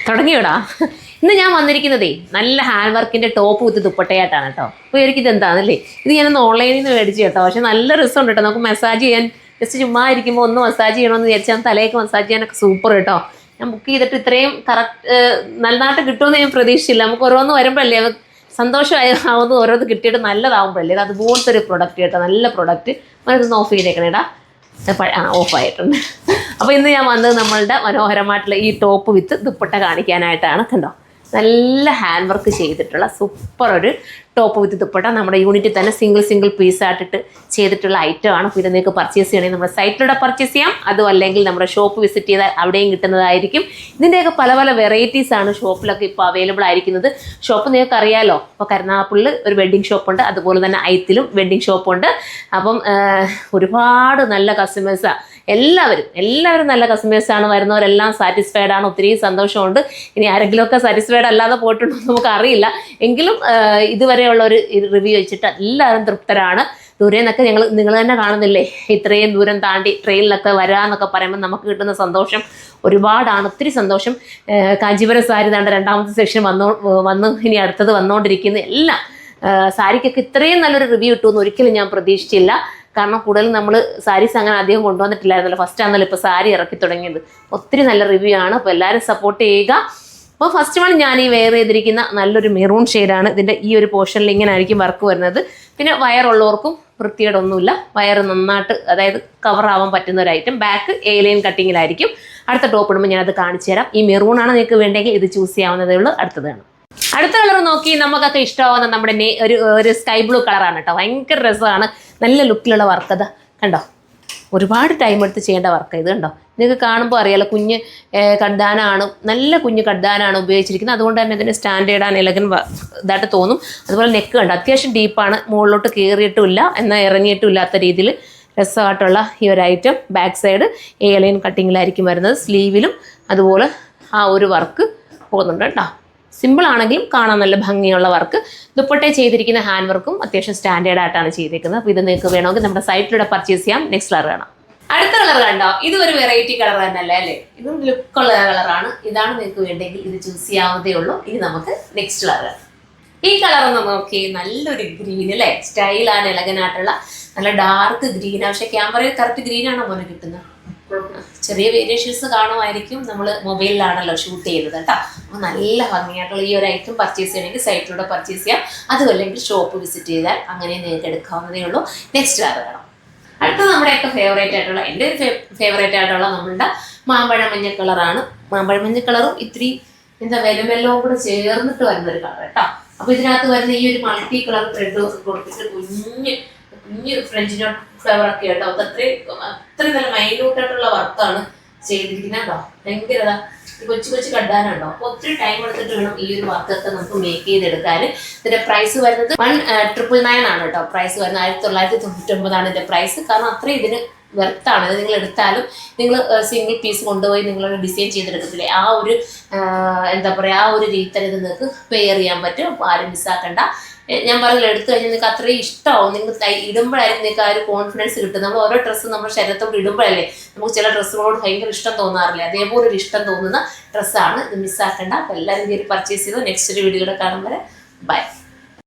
തുടങ്ങിയോടാ. ഇന്ന് ഞാൻ വന്നിരിക്കുന്നതേ നല്ല ഹാൻഡ് വർക്കിൻ്റെ ടോപ്പ് വിത്ത് ദുപ്പട്ടയായിട്ടാണ് കേട്ടോ. അപ്പോൾ എനിക്കിത് എന്താണെന്നല്ലേ, ഇത് ഞാനൊന്ന് ഓൺലൈനിൽ നിന്ന് മേടിച്ചു കേട്ടോ. പക്ഷേ നല്ല രസമുണ്ട് കേട്ടോ. നമുക്ക് മസാജ് ചെയ്യാൻ ജസ്റ്റ് ചുമ്മാ ഇരിക്കുമ്പോൾ ഒന്ന് മസാജ് ചെയ്യണമെന്ന് വിചാരിച്ചാൽ തലയൊക്കെ മസാജ് ചെയ്യാനൊക്കെ സൂപ്പർ കേട്ടോ. ഞാൻ ബുക്ക് ചെയ്തിട്ട് ഇത്രയും കറക്റ്റ് നല്ലതായിട്ട് കിട്ടുമെന്ന് ഞാൻ പ്രതീക്ഷിച്ചില്ല. നമുക്ക് ഓരോന്ന് വരുമ്പോഴല്ലേ സന്തോഷമാവുന്ന ഓരോന്ന് കിട്ടിയിട്ട് നല്ലതാവുമ്പോഴല്ലേ അതുപോലത്തെ ഒരു പ്രൊഡക്റ്റ് കേട്ടോ. നല്ല പ്രൊഡക്റ്റ്. അതൊന്ന് ഓഫ് ചെയ്തേക്കണേടാ. ഓഫായിട്ടുണ്ട്. അപ്പോൾ ഇന്ന് ഞാൻ വന്നത് നമ്മളുടെ മനോഹരമായിട്ടുള്ള ഈ ടോപ്പ് വിത്ത് ദുപ്പട്ട കാണിക്കാനായിട്ടാണ്. കണ്ടോ, നല്ല ഹാൻഡ് വർക്ക് ചെയ്തിട്ടുള്ള സൂപ്പർ ഒരു ടോപ്പ് വിത്ത് ദുപ്പട്ട നമ്മുടെ യൂണിറ്റിൽ തന്നെ സിംഗിൾ പീസായിട്ടിട്ട് ചെയ്തിട്ടുള്ള ഐറ്റമാണ്. അപ്പോൾ ഇത് നിങ്ങൾക്ക് പർച്ചേസ് ചെയ്യണമെങ്കിൽ നമ്മുടെ സൈറ്റിലൂടെ പർച്ചേസ് ചെയ്യാം. അതും അല്ലെങ്കിൽ നമ്മുടെ ഷോപ്പ് വിസിറ്റ് ചെയ്താൽ അവിടെയും കിട്ടുന്നതായിരിക്കും. ഇതിൻ്റെയൊക്കെ പല വെറൈറ്റീസാണ് ഷോപ്പിലൊക്കെ ഇപ്പോൾ അവൈലബിൾ ആയിരിക്കുന്നത്. ഷോപ്പ് നിങ്ങൾക്ക് അറിയാമല്ലോ. അപ്പോൾ കരുനാഗപ്പള്ളിൽ ഒരു വെഡ്ഡിങ് ഷോപ്പുണ്ട്, അതുപോലെ തന്നെ ഐത്തിലും വെഡ്ഡിങ് ഷോപ്പുണ്ട്. അപ്പം ഒരുപാട് നല്ല കസ്റ്റമേഴ്സാണ്. എല്ലാവരും നല്ല കസ്റ്റമേഴ്സാണ്. വരുന്നവരെല്ലാം സാറ്റിസ്ഫൈഡ് ആണ്. ഒത്തിരി സന്തോഷമുണ്ട്. ഇനി ആരെങ്കിലുമൊക്കെ സാറ്റിസ്ഫൈഡ് അല്ലാതെ പോയിട്ടുണ്ടോ എന്ന് നമുക്കറിയില്ല. എങ്കിലും ഇതുവരെയുള്ള ഒരു റിവ്യൂ വെച്ചിട്ട് എല്ലാവരും തൃപ്തരാണ്. ദൂരെ നിന്നൊക്കെ നിങ്ങൾ തന്നെ കാണുന്നില്ലേ, ഇത്രയും ദൂരം താണ്ടി ട്രെയിനിലൊക്കെ വരാമെന്നൊക്കെ പറയുമ്പോൾ നമുക്ക് കിട്ടുന്ന സന്തോഷം ഒരുപാടാണ്. ഒത്തിരി സന്തോഷം. കാഞ്ചീപുരം സാരി താണ്ട രണ്ടാമത്തെ സെക്ഷൻ വന്ന് ഇനി അടുത്തത് വന്നുകൊണ്ടിരിക്കുന്ന എല്ലാം സാരിക്കൊക്കെ ഇത്രയും നല്ലൊരു റിവ്യൂ കിട്ടുമെന്ന് ഒരിക്കലും ഞാൻ പ്രതീക്ഷിച്ചില്ല. കാരണം കൂടുതലും നമ്മൾ സാരീസ് അങ്ങനെ അധികം കൊണ്ടുവന്നിട്ടില്ലായിരുന്നല്ലോ. ഫസ്റ്റ് ആണല്ലോ ഇപ്പോൾ സാരി ഇറക്കി തുടങ്ങിയത്. ഒത്തിരി നല്ല റിവ്യൂ ആണ്. അപ്പോൾ എല്ലാവരും സപ്പോർട്ട് ചെയ്യുക. അപ്പോൾ ഫസ്റ്റ് വൺ ഞാൻ ഈ വെയർ ചെയ്തിരിക്കുന്ന നല്ലൊരു മെറൂൺ ഷെയ്ഡാണ്. ഇതിൻ്റെ ഈ ഒരു പോർഷനിൽ ഇങ്ങനെ ആയിരിക്കും വർക്ക് വരുന്നത്. പിന്നെ വയറുള്ളവർക്കും വൃത്തികേടൊന്നുമില്ല. വയർ നന്നായിട്ട് അതായത് കവറാവാൻ പറ്റുന്ന ഒരു ഐറ്റം. Back A-line കട്ടിങ്ങിലായിരിക്കും. അടുത്ത ടോപ്പ് ഇടുമ്പോൾ ഞാനത് കാണിച്ചു തരാം. ഈ മെറൂണാണ് നിങ്ങൾക്ക് വേണ്ടെങ്കിൽ ഇത് ചൂസ് ചെയ്യാവുന്നതേ ഉള്ളൂ. അടുത്തതാണ്. അടുത്ത കളർ നോക്കി നമുക്കൊക്കെ ഇഷ്ടമാവുന്ന നമ്മുടെ ഒരു സ്കൈ ബ്ലൂ കളറാണ് കേട്ടോ. ഭയങ്കര രസമാണ്. നല്ല ലുക്കിലുള്ള വർക്ക്. അത് കണ്ടോ, ഒരുപാട് ടൈം എടുത്ത് ചെയ്യേണ്ട വർക്ക് ഇത്. കണ്ടോ, നിങ്ങൾക്ക് കാണുമ്പോൾ അറിയാലോ കുഞ്ഞ് കഡ്ഡാനാണ്. നല്ല കുഞ്ഞ് കഡ്ഡാനാണ് ഉപയോഗിച്ചിരിക്കുന്നത്. അതുകൊണ്ട് തന്നെ ഇതിന് സ്റ്റാൻഡേർഡ് ആൻഡ് എലഗൻ ഇതായിട്ട് തോന്നും. അതുപോലെ നെക്ക് കണ്ടോ, അത്യാവശ്യം ഡീപ്പാണ്. മുകളിലോട്ട് കയറിയിട്ടുമില്ല എന്നാൽ ഇറങ്ങിയിട്ടും ഇല്ലാത്ത രീതിയിൽ രസമായിട്ടുള്ള ഈ ഒരു ഐറ്റം. ബാക്ക് സൈഡ് എ-ലൈൻ കട്ടിങ്ങിലായിരിക്കും വരുന്നത്. സ്ലീവിലും അതുപോലെ ആ ഒരു വർക്ക് പോകുന്നുണ്ട് കേട്ടോ. സിമ്പിൾ ആണെങ്കിലും കാണാൻ നല്ല ഭംഗിയുള്ള വർക്ക്. ദുപ്പട്ട ചെയ്തിരിക്കുന്ന ഹാൻഡ് വർക്കും അത്യാവശ്യം സ്റ്റാൻഡേർഡ് ആയിട്ടാണ് ചെയ്തിരിക്കുന്നത്. അപ്പോൾ ഇത് നിങ്ങൾക്ക് വേണമെങ്കിൽ നമ്മുടെ സൈറ്റിലൂടെ പർച്ചേസ് ചെയ്യാം. നെക്സ്റ്റ് കളർ കാണാം. അടുത്ത കളർ കണ്ടോ, ഇത് ഒരു വെറൈറ്റി കളർ തന്നെയല്ലേ അല്ലേ. ഇതും ലുക്കുള്ള കളറാണ്. ഇതാണ് നിങ്ങൾക്ക് വേണ്ടെങ്കിൽ ഇത് ചൂസ് ചെയ്യാവുന്നതേ ഉള്ളൂ. ഇനി നമുക്ക് നെക്സ്റ്റ് കളർ. ഈ കളർ ഒന്ന് നോക്കി, നല്ലൊരു ഗ്രീൻ അല്ലേ. സ്റ്റൈലാണ്, എലഗനായിട്ടുള്ള നല്ല ഡാർക്ക് ഗ്രീൻ. പക്ഷേ ക്യാമറയിൽ കറക്റ്റ് ഗ്രീനാണോ മോനെ കിട്ടുന്നത്? ചെറിയ വേരിയേഷൻസ് കാണുമായിരിക്കും. നമ്മൾ മൊബൈലിലാണല്ലോ ഷൂട്ട് ചെയ്യുന്നത് കേട്ടോ. അപ്പോൾ നല്ല ഭംഗിയായിട്ടുള്ള ഈ ഒരു ഐറ്റം പർച്ചേസ് ചെയ്യണമെങ്കിൽ സൈറ്റിലൂടെ പർച്ചേസ് ചെയ്യാം. അതുമല്ലെങ്കിൽ ഷോപ്പ് വിസിറ്റ് ചെയ്താൽ അങ്ങനെ നിങ്ങൾക്ക് എടുക്കാവുന്നതേ ഉള്ളൂ. നെക്സ്റ്റ് കളർ വേണം. അടുത്തത് നമ്മുടെയൊക്കെ ഫേവറേറ്റ് ആയിട്ടുള്ള, എൻ്റെ ഒരു ഫേവറേറ്റ് ആയിട്ടുള്ള നമ്മളുടെ മാമ്പഴ മഞ്ഞ കളറാണ്. മാമ്പഴ മഞ്ഞ കളറും ഇത്തിരി വെല്ലോം കൂടെ ചേർന്നിട്ട് വരുന്നൊരു കളർ കേട്ടോ. അപ്പോൾ ഇതിനകത്ത് വരുന്ന ഈ ഒരു മൾട്ടി കളർ ത്രെഡ് കൊടുത്തിട്ട് കുഞ്ഞ് ഫ്രഞ്ച് നോട്ട് ഫ്ലവർ ഒക്കെ കേട്ടോ. അത്രയും നല്ല മൈന്യൂട്ടായിട്ടുള്ള വർക്കാണ് ചെയ്തിരിക്കുന്നത് കേട്ടോ. ഭയങ്കര കൊച്ചു കഡ്ഡാനുണ്ടോ. അപ്പോൾ ഒത്തിരി ടൈം എടുത്തിട്ട് വേണം ഈ ഒരു വർക്കൊക്കെ നമുക്ക് മേക്ക് ചെയ്തെടുക്കാൻ. ഇതിന്റെ പ്രൈസ് വരുന്നത് 1999 ആണ് കേട്ടോ. പ്രൈസ് വരുന്നത് 1999 ഇതിന്റെ പ്രൈസ്. കാരണം അത്രയും ഇതിന് വെർത്താണ്. ഇത് നിങ്ങൾ എടുത്താലും നിങ്ങൾ സിംഗിൾ പീസ് കൊണ്ടുപോയി നിങ്ങളൊരു ഡിസൈൻ ചെയ്തെടുക്കത്തില്ലേ, ആ ഒരു എന്താ പറയുക, ആ ഒരു രീതി തന്നെ ഇത് നിങ്ങൾക്ക് പെയർ ചെയ്യാൻ പറ്റും. അപ്പോൾ ആരും മിസ്സാക്കണ്ട. ഞാൻ പറഞ്ഞില്ല, എടുത്തു കഴിഞ്ഞാൽ നിങ്ങൾക്ക് അത്രയും ഇഷ്ടമാവും. നിങ്ങൾ ഇടുമ്പോഴായിരിക്കും നിങ്ങൾക്ക് ആ ഒരു കോൺഫിഡൻസ് കിട്ടും. നമ്മൾ ഓരോ ഡ്രസ്സ് നമ്മുടെ ശരീരത്തോട് ഇടുമ്പോഴല്ലേ നമുക്ക് ചില ഡ്രസ്സുകളോട് ഭയങ്കര ഇഷ്ടം തോന്നാറില്ല. അതേപോലെ ഒരു ഇഷ്ടം തോന്നുന്ന ഡ്രസ്സാണ്. ഇത് മിസ്സാക്കണ്ട. അപ്പോൾ എല്ലാവരും കയറി പർച്ചേസ് ചെയ്തു. നെക്സ്റ്റ് ഒരു വീഡിയോയുടെ കാണുമ്പോൾ ബൈ.